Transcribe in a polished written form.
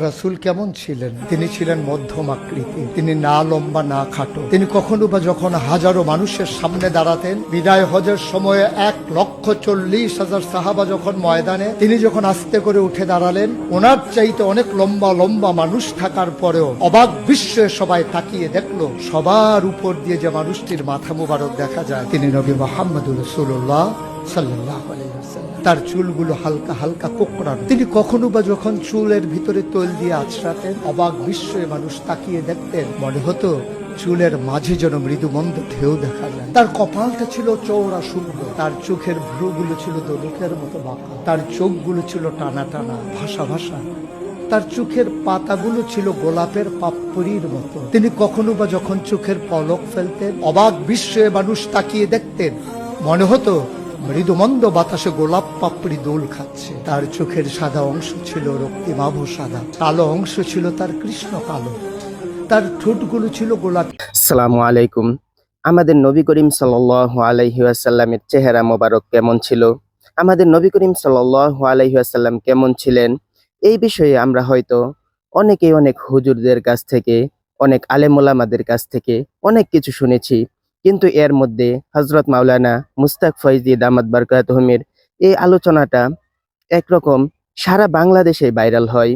রাসূল কেমন ছিলেন? তিনি ছিলেন মধ্যম আকৃতি, তিনি না লম্বা না খাটো। তিনি কখনো বা যখন হাজারো মানুষের সামনে দাঁড়াতেন, বিদায় হজের সময়ে 1,40,000 সাহাবা যখন ময়দানে, তিনি যখন আস্তে করে উঠে দাঁড়ালেন, ওনার চাইতে অনেক লম্বা লম্বা মানুষ থাকার পরেও অবাক বিস্ময়ে সবাই তাকিয়ে দেখলো, সবার উপর দিয়ে যে মানুষটির মাথা মুবারক দেখা যায়, তিনি নবী মুহাম্মদুর রাসূলুল্লাহ সাল্লাল্লাহু আলাইহি ওয়াসাল্লাম। তার চুলগুলো হালকা হালকা কোঁকড়ানো। তিনি কখনো বা যখন চুলের ভিতরে তৈল দিয়ে আছড়াতেন, অবাক বিস্ময়ে মানুষ তাকিয়ে দেখতেন, মনে হতো চুলের মাঝে যেন মৃদুমন্দ ঢেউ দেখা যায়। তার কপালটা ছিল চওড়া শুকনো, তার চোখের ভ্রুগুলো ছিল দোলকের মতো বাঁকা, তার চোখগুলো ছিল টানা টানা ভাসা ভাসা, তার চোখের পাতাগুলো ছিল গোলাপের পাপড়ির মতো। তিনি কখনো বা যখন চোখের পলক ফেলতেন, অবাক বিস্ময়ে মানুষ তাকিয়ে দেখতেন, মনে হতো মৃদুমন্দ বাতাসে গোলাপ পাপড়ি দোল খাচ্ছে। তার চোখের সাদা অংশ ছিল রক্তিমাভ সাদা, কালো অংশ ছিল তার কৃষ্ণ কালো, তার ঠোঁটগুলো ছিল গোলাপি। আসসালামু আলাইকুম। আমাদের নবী করিম সাল্লাল্লাহু আলাইহি ওয়াসাল্লামের চেহারা মোবারক কেমন ছিল, আমাদের নবী করিম সাল্লাল্লাহু আলাইহি ওয়াসাল্লাম কেমন ছিলেন, এই বিষয়ে আমরা হয়তো অনেকেই অনেক হুজুরদের কাছ থেকে, অনেক আলেম ওলামাদের কাছ থেকে অনেক কিছু শুনেছি। কিন্তু এর মধ্যে হযরত মাওলানা মুস্তাক ফয়জী দামাত বারকাতুহুমের এই আলোচনাটা একরকম সারা বাংলাদেশে ভাইরাল হয়।